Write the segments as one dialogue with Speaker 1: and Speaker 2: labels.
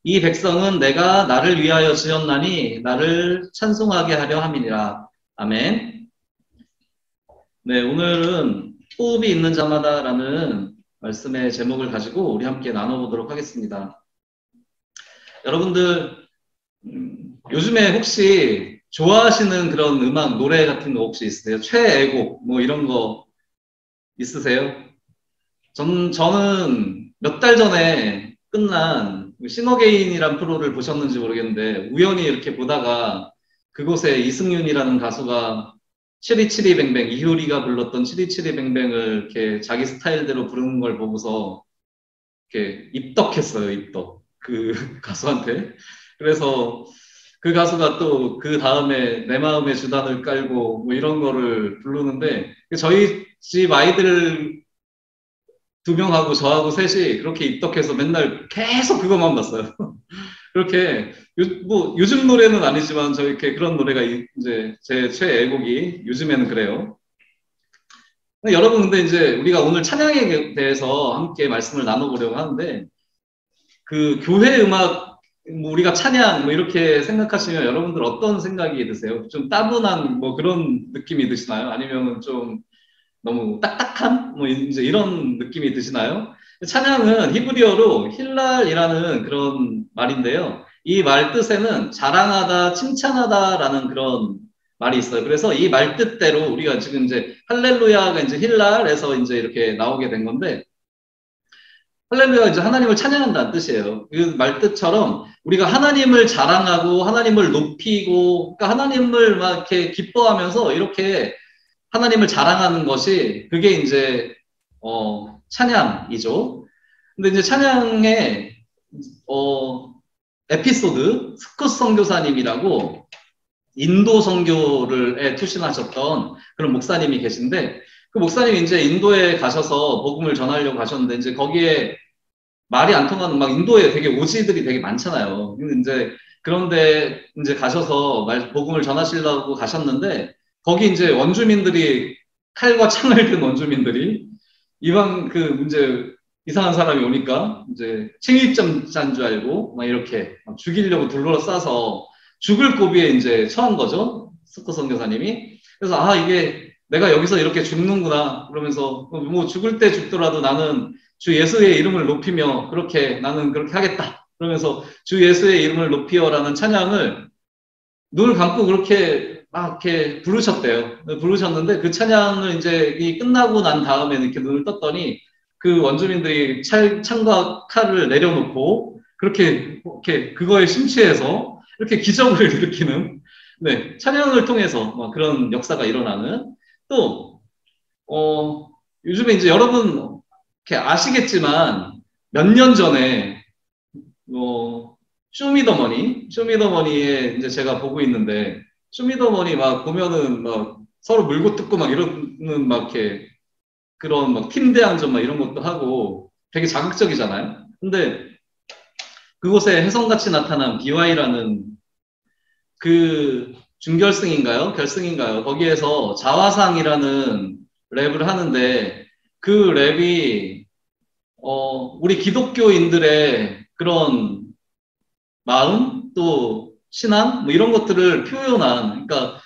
Speaker 1: 이 백성은 내가 나를 위하여 지었나니 나를 찬송하게 하려 함이니라. 아멘. 네, 오늘은 호흡이 있는 자마다라는 말씀의 제목을 가지고 우리 함께 나눠보도록 하겠습니다. 여러분들 요즘에 혹시 좋아하시는 그런 음악, 노래 같은 거 혹시 있으세요? 최애곡 뭐 이런 거 있으세요? 저는 몇 달 전에 끝난 싱어게인이란 프로를 보셨는지 모르겠는데 우연히 이렇게 보다가 그곳에 이승윤이라는 가수가 7272뱅뱅 이효리가 불렀던 7272뱅뱅을 이렇게 자기 스타일대로 부르는 걸 보고서 이렇게 입덕했어요, 입덕. 그 가수한테. 그래서 그 가수가 또 그 다음에 내 마음의 주단을 깔고 뭐 이런 거를 부르는데 저희 집 아이들 두 명하고 저하고 셋이 그렇게 입덕해서 맨날 계속 그것만 봤어요. 그렇게 뭐 요즘 노래는 아니지만 저 이렇게 그런 노래가 이제 제 최애곡이 요즘에는 그래요. 여러분 근데 이제 우리가 오늘 찬양에 대해서 함께 말씀을 나눠보려고 하는데 그 교회 음악 뭐 우리가 찬양 뭐 이렇게 생각하시면 여러분들 어떤 생각이 드세요? 좀 따분한 뭐 그런 느낌이 드시나요? 아니면 좀 너무 딱딱한 뭐 이제 이런 느낌이 드시나요? 찬양은 히브리어로 힐랄이라는 그런 말인데요. 이 말 뜻에는 자랑하다, 칭찬하다라는 그런 말이 있어요. 그래서 이 말 뜻대로 우리가 지금 이제 할렐루야가 이제 힐랄에서 이제 이렇게 나오게 된 건데 할렐루야 이제 하나님을 찬양한다는 뜻이에요. 그 말 뜻처럼 우리가 하나님을 자랑하고 하나님을 높이고 그러니까 하나님을 막 이렇게 기뻐하면서 이렇게 하나님을 자랑하는 것이 그게 이제 찬양이죠. 근데 이제 찬양의 에피소드 스콧 선교사님이라고 인도 선교를 투신하셨던 그런 목사님이 계신데 그 목사님이 이제 인도에 가셔서 복음을 전하려고 가셨는데 이제 거기에 말이 안 통하는 막 인도에 되게 오지들이 되게 많잖아요. 근데 이제 그런데 이제 가셔서 복음을 전하시려고 가셨는데 거기 이제 원주민들이 칼과 창을 든 원주민들이 이방 그 이제 이상한 사람이 오니까 이제 침입자인 줄 알고 막 이렇게 막 죽이려고 둘러싸서 죽을 고비에 이제 처한 거죠. 스코 선교사님이. 그래서 아 이게 내가 여기서 이렇게 죽는구나 그러면서 뭐 죽을 때 죽더라도 나는 주 예수의 이름을 높이며 그렇게 나는 그렇게 하겠다. 그러면서 주 예수의 이름을 높이어라는 찬양을 눈을 감고 그렇게 막 이렇게 부르셨대요. 부르셨는데 그 찬양을 이제 이 끝나고 난 다음에 이렇게 눈을 떴더니 그 원주민들이 창과 칼을 내려놓고 그렇게 이렇게 그거에 심취해서 이렇게 기적을 일으키는 네, 찬양을 통해서 막 그런 역사가 일어나는 또 요즘에 이제 여러분 이렇게 아시겠지만 몇 년 전에 쇼미더머니에 이제 제가 보고 있는데 쇼미더머니 막 보면은 막 서로 물고 뜯고 막 이러는 막 이렇게 그런 막 팀 대항전 막 이런 것도 하고 되게 자극적이잖아요. 근데 그곳에 혜성같이 나타난 BY라는 그 준결승인가요? 결승인가요? 거기에서 자화상이라는 랩을 하는데 그 랩이 우리 기독교인들의 그런 마음 또 신앙 뭐 이런 것들을 표현한 그러니까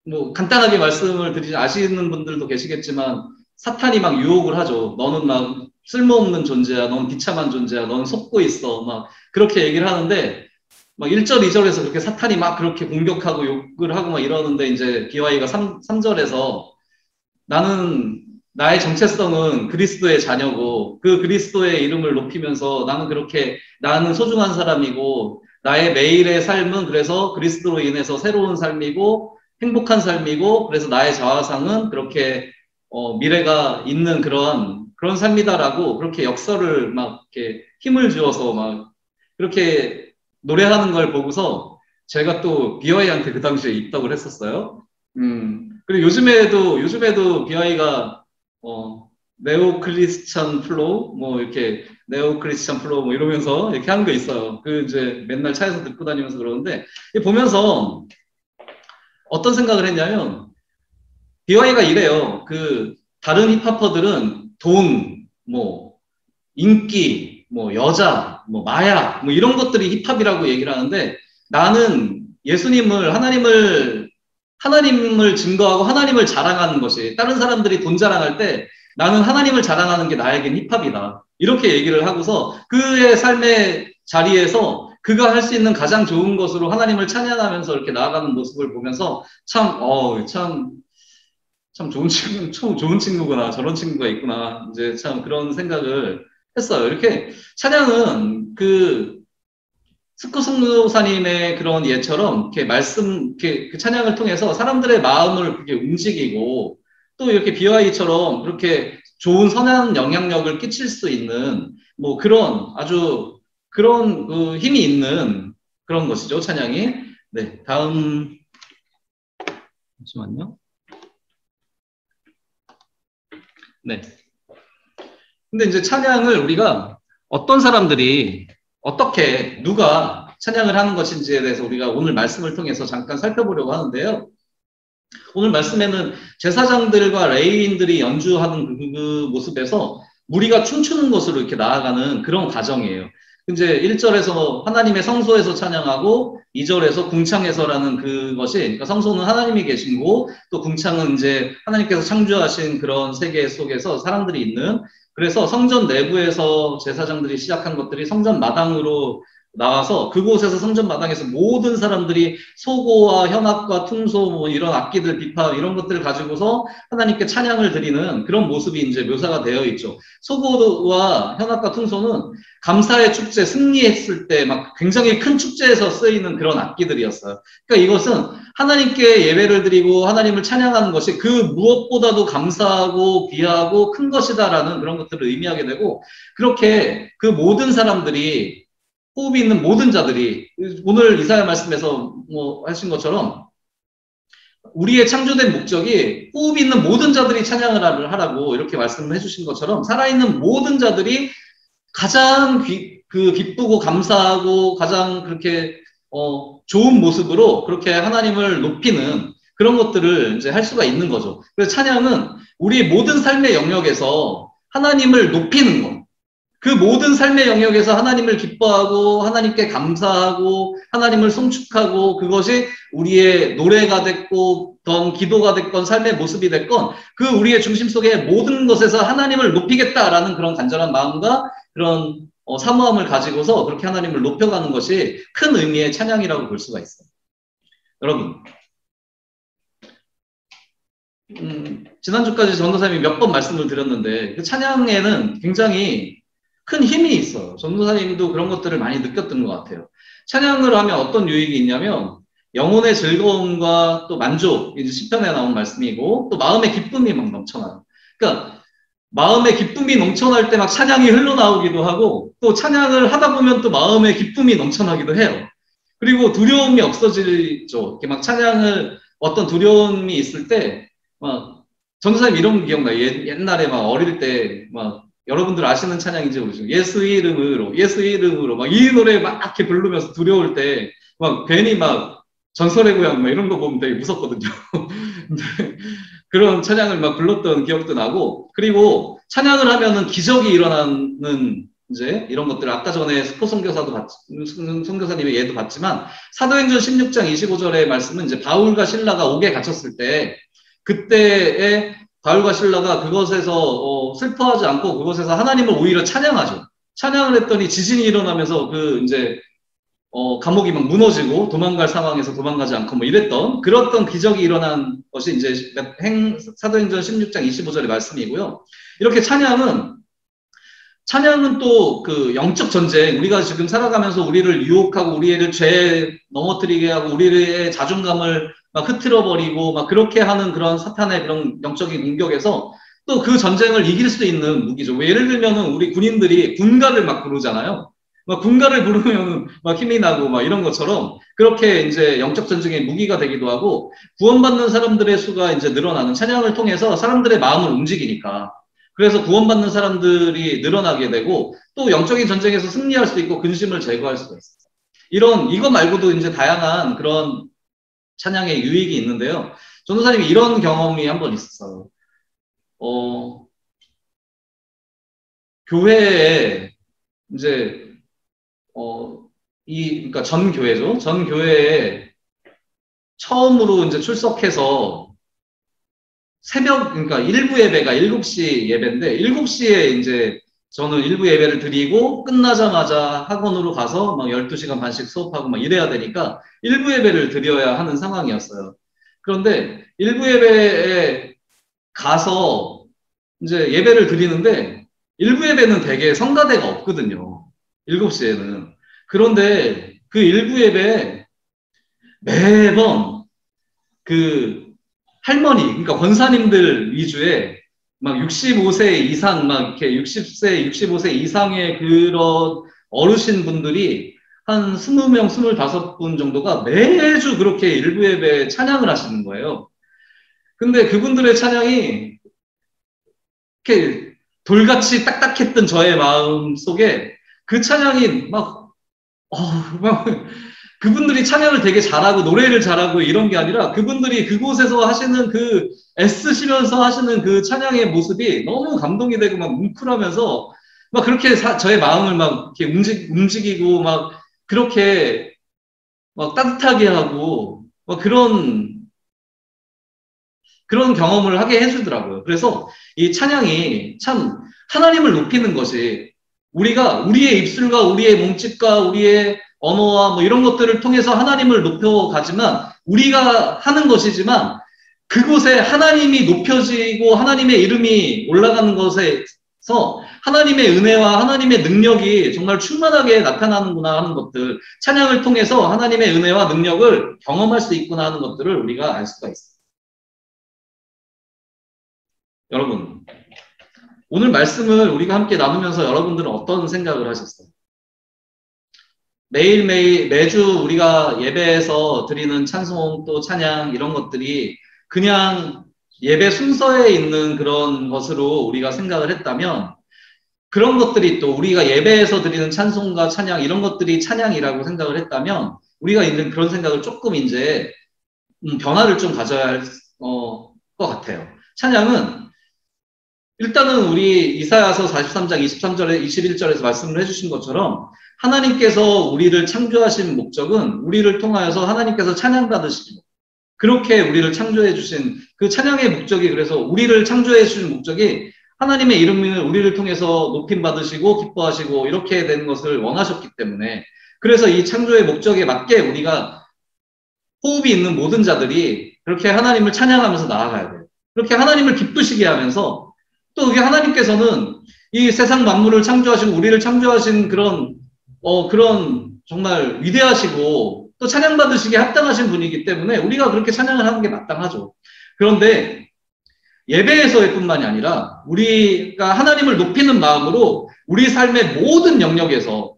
Speaker 1: 뭐 간단하게 말씀을 드리지 아시는 분들도 계시겠지만 사탄이 막 유혹을 하죠. 너는 막 쓸모없는 존재야. 넌 비참한 존재야. 넌 속고 있어. 막 그렇게 얘기를 하는데 막 1절, 2절에서 그렇게 사탄이 막 그렇게 공격하고 욕을 하고 막 이러는데 이제 BY가 3절에서 나는 나의 정체성은 그리스도의 자녀고 그 그리스도의 이름을 높이면서 나는 그렇게 나는 소중한 사람이고 나의 매일의 삶은 그래서 그리스도로 인해서 새로운 삶이고 행복한 삶이고 그래서 나의 자화상은 그렇게 미래가 있는 그런 삶이다라고 그렇게 역설을 막 이렇게 힘을 주어서 막 그렇게 노래하는 걸 보고서 제가 또 비와이한테 그 당시에 입덕을 했었어요. 그리고 요즘에도 BI가, 네오 크리스찬 플로우, 뭐, 이렇게, 네오 크리스찬 플로우, 뭐, 이러면서 이렇게 하는 거 있어요. 그, 이제, 맨날 차에서 듣고 다니면서 그러는데, 보면서 어떤 생각을 했냐면, BI가 이래요. 다른 힙합퍼들은 돈, 뭐, 인기, 뭐 여자, 뭐 마약, 뭐 이런 것들이 힙합이라고 얘기를 하는데 나는 예수님을, 하나님을 증거하고 하나님을 자랑하는 것이 다른 사람들이 돈 자랑할 때 나는 하나님을 자랑하는 게 나에겐 힙합이다. 이렇게 얘기를 하고서 그의 삶의 자리에서 그가 할 수 있는 가장 좋은 것으로 하나님을 찬양하면서 이렇게 나아가는 모습을 보면서 참 좋은 친구구나. 저런 친구가 있구나. 이제 참 그런 생각을 했어요. 이렇게 찬양은 스코 성교사님의 그런 예처럼 이렇게 그 찬양을 통해서 사람들의 마음을 그렇게 움직이고 또 이렇게 BY처럼 그렇게 좋은 선한 영향력을 끼칠 수 있는 뭐 그런 아주 그런 힘이 있는 그런 것이죠. 찬양이. 네. 다음, 잠시만요. 네. 근데 이제 찬양을 우리가 어떤 사람들이 누가 찬양을 하는 것인지에 대해서 우리가 오늘 말씀을 통해서 잠깐 살펴보려고 하는데요. 오늘 말씀에는 제사장들과 레위인들이 연주하는 그 모습에서 무리가 춤추는 것으로 이렇게 나아가는 그런 과정이에요. 이제 1절에서 하나님의 성소에서 찬양하고 2절에서 궁창에서라는 그것이, 그러니까 성소는 하나님이 계시고 또 궁창은 이제 하나님께서 창조하신 그런 세계 속에서 사람들이 있는, 그래서 성전 내부에서 제사장들이 시작한 것들이 성전 마당으로 나와서 그곳에서 성전 마당에서 모든 사람들이 소고와 현악과 퉁소 뭐 이런 악기들 비파 이런 것들을 가지고서 하나님께 찬양을 드리는 그런 모습이 이제 묘사가 되어 있죠. 소고와 현악과 퉁소는 감사의 축제 승리했을 때 막 굉장히 큰 축제에서 쓰이는 그런 악기들이었어요. 그러니까 이것은 하나님께 예배를 드리고 하나님을 찬양하는 것이 그 무엇보다도 감사하고 귀하고 큰 것이다라는 그런 것들을 의미하게 되고, 그렇게 그 모든 사람들이 호흡이 있는 모든 자들이 오늘 이사야 말씀에서 뭐 하신 것처럼 우리의 창조된 목적이 호흡이 있는 모든 자들이 찬양을 하라고 이렇게 말씀을 해주신 것처럼 살아있는 모든 자들이 가장 기쁘고 감사하고 가장 그렇게 좋은 모습으로 그렇게 하나님을 높이는 그런 것들을 이제 할 수가 있는 거죠. 그래서 찬양은 우리 모든 삶의 영역에서 하나님을 높이는 것, 그 모든 삶의 영역에서 하나님을 기뻐하고 하나님께 감사하고 하나님을 송축하고, 그것이 우리의 노래가 됐건 기도가 됐건 삶의 모습이 됐건 그 우리의 중심 속에 모든 것에서 하나님을 높이겠다라는 그런 간절한 마음과 그런 사모함을 가지고서 그렇게 하나님을 높여가는 것이 큰 의미의 찬양이라고 볼 수가 있어요. 여러분, 지난주까지 전도사님이 몇 번 말씀을 드렸는데 그 찬양에는 굉장히 큰 힘이 있어요. 전도사님도 그런 것들을 많이 느꼈던 것 같아요. 찬양을 하면 어떤 유익이 있냐면 영혼의 즐거움과 또 만족, 이제 시편에 나온 말씀이고 또 마음의 기쁨이 막 넘쳐나요. 그러니까 마음의 기쁨이 넘쳐날 때 막 찬양이 흘러나오기도 하고 또 찬양을 하다 보면 또 마음의 기쁨이 넘쳐나기도 해요. 그리고 두려움이 없어지죠. 이렇게 막 찬양을 어떤 두려움이 있을 때 막 전도사님 이런 거 기억나요. 옛날에 막 어릴 때 막 여러분들 아시는 찬양인지 모르지만 예수 이름으로 막 이 노래 막 이렇게 부르면서 두려울 때 막 괜히 막 전설의 고향 막 이런 거 보면 되게 무섭거든요. 근데 그런 찬양을 막 불렀던 기억도 나고, 그리고 찬양을 하면은 기적이 일어나는 이제 이런 것들 아까 전에 스포 선교사님의 예도 봤지만 사도행전 16장 25절의 말씀은 이제 바울과 신라가 옥에 갇혔을 때 그때에 바울과 신라가 그것에서 슬퍼하지 않고 그것에서 하나님을 오히려 찬양하죠. 찬양을 했더니 지진이 일어나면서 이제 감옥이 막 무너지고 도망갈 상황에서 도망가지 않고 뭐 이랬던 그랬던 기적이 일어난 것이 이제 사도행전 16장 25절의 말씀이고요. 이렇게 찬양은 또 그 영적 전쟁, 우리가 지금 살아가면서 우리를 유혹하고 우리를 죄에 넘어뜨리게 하고 우리의 자존감을 막 흐트러버리고 막 그렇게 하는 그런 사탄의 그런 영적인 공격에서 또 그 전쟁을 이길 수 있는 무기죠. 예를 들면은 우리 군인들이 군가를 막 부르잖아요. 막 군가를 부르면 막 힘이 나고 막 이런 것처럼 그렇게 이제 영적 전쟁의 무기가 되기도 하고, 구원받는 사람들의 수가 이제 늘어나는 찬양을 통해서 사람들의 마음을 움직이니까, 그래서 구원받는 사람들이 늘어나게 되고 또 영적인 전쟁에서 승리할 수 있고 근심을 제거할 수가 있어요. 이거 말고도 이제 다양한 그런 찬양의 유익이 있는데요. 전도사님이 이런 경험이 한 번 있었어요. 교회에 이제 그러니까 전 교회죠. 전 교회에 처음으로 이제 출석해서 그러니까 일부 예배가 7시 예배인데 7시에 이제 저는 일부 예배를 드리고 끝나자마자 학원으로 가서 막 12시간 반씩 수업하고 막 이래야 되니까 일부 예배를 드려야 하는 상황이었어요. 그런데 일부 예배에 가서 이제 예배를 드리는데 일부 예배는 대개 성가대가 없거든요. 7시에는. 그런데 그 일부 예배에 매번 그 할머니, 그러니까 권사님들 위주의 막 65세 이상, 막 이렇게 60세, 65세 이상의 그런 어르신 분들이 한 20명, 25분 정도가 매주 그렇게 일부 예배 찬양을 하시는 거예요. 근데 그분들의 찬양이 이렇게 돌같이 딱딱했던 저의 마음 속에 그 찬양이 막 그분들이 찬양을 되게 잘하고 노래를 잘하고 이런 게 아니라 그분들이 그곳에서 하시는 그 애쓰시면서 하시는 그 찬양의 모습이 너무 감동이 되고 막 뭉클하면서 막 그렇게 저의 마음을 막 이렇게 움직이고 막 그렇게 막 따뜻하게 하고 막 그런 경험을 하게 해주더라고요. 그래서 이 찬양이 참 하나님을 높이는 것이 우리가 우리의 입술과 우리의 몸짓과 우리의 언어와 뭐 이런 것들을 통해서 하나님을 높여가지만 우리가 하는 것이지만 그곳에 하나님이 높여지고 하나님의 이름이 올라가는 것에서 하나님의 은혜와 하나님의 능력이 정말 충만하게 나타나는구나 하는 것들, 찬양을 통해서 하나님의 은혜와 능력을 경험할 수 있구나 하는 것들을 우리가 알 수가 있어요. 여러분, 오늘 말씀을 우리가 함께 나누면서 여러분들은 어떤 생각을 하셨어요? 매주 우리가 예배에서 드리는 찬송 또 찬양 이런 것들이 그냥 예배 순서에 있는 그런 것으로 우리가 생각을 했다면 그런 것들이 또 우리가 예배에서 드리는 찬송과 찬양 이런 것들이 찬양이라고 생각을 했다면 우리가 이제 그런 생각을 조금 이제 변화를 좀 가져야 할 것 같아요. 찬양은 일단은 우리 이사야서 43장 23절에 21절에서 말씀을 해주신 것처럼 하나님께서 우리를 창조하신 목적은 우리를 통하여서 하나님께서 찬양받으시고 그렇게 우리를 창조해 주신 그 찬양의 목적이 그래서 우리를 창조해 주신 목적이 하나님의 이름을 우리를 통해서 높임 받으시고 기뻐하시고 이렇게 되는 것을 원하셨기 때문에 그래서 이 창조의 목적에 맞게 우리가 호흡이 있는 모든 자들이 그렇게 하나님을 찬양하면서 나아가야 돼요. 그렇게 하나님을 기쁘시게 하면서 또 그게 하나님께서는 이 세상 만물을 창조하시고 우리를 창조하신 그런 정말 위대하시고 또 찬양받으시기에 합당하신 분이기 때문에 우리가 그렇게 찬양을 하는 게 마땅하죠. 그런데 예배에서의 뿐만이 아니라 우리가 하나님을 높이는 마음으로 우리 삶의 모든 영역에서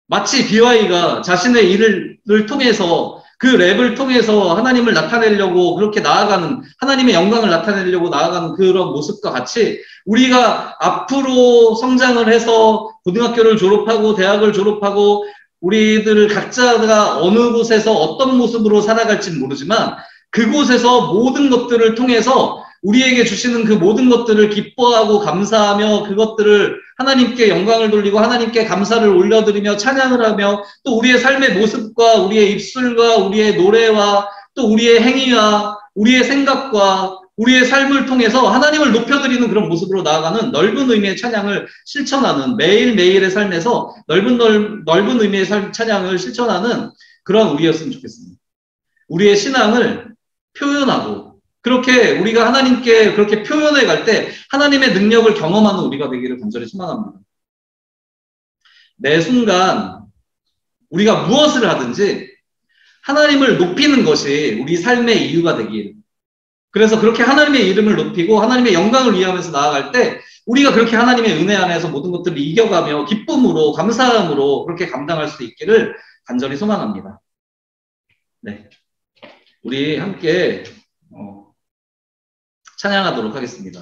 Speaker 1: 마치 BY가 자신의 일을 통해서 그 랩을 통해서 하나님을 나타내려고 그렇게 나아가는 하나님의 영광을 나타내려고 나아가는 그런 모습과 같이 우리가 앞으로 성장을 해서 고등학교를 졸업하고 대학을 졸업하고 우리들 각자가 어느 곳에서 어떤 모습으로 살아갈지는 모르지만 그곳에서 모든 것들을 통해서 우리에게 주시는 그 모든 것들을 기뻐하고 감사하며 그것들을 하나님께 영광을 돌리고 하나님께 감사를 올려드리며 찬양을 하며 또 우리의 삶의 모습과 우리의 입술과 우리의 노래와 또 우리의 행위와 우리의 생각과 우리의 삶을 통해서 하나님을 높여드리는 그런 모습으로 나아가는 넓은 의미의 찬양을 실천하는 매일매일의 삶에서 넓은 의미의 찬양을 실천하는 그런 우리였으면 좋겠습니다. 우리의 신앙을 표현하고 그렇게 우리가 하나님께 그렇게 표현해 갈 때 하나님의 능력을 경험하는 우리가 되기를 간절히 소망합니다. 매 순간 우리가 무엇을 하든지 하나님을 높이는 것이 우리 삶의 이유가 되길. 그래서 그렇게 하나님의 이름을 높이고 하나님의 영광을 위하면서 나아갈 때 우리가 그렇게 하나님의 은혜 안에서 모든 것들을 이겨가며 기쁨으로 감사함으로 그렇게 감당할 수 있기를 간절히 소망합니다. 네, 우리 함께 찬양하도록 하겠습니다.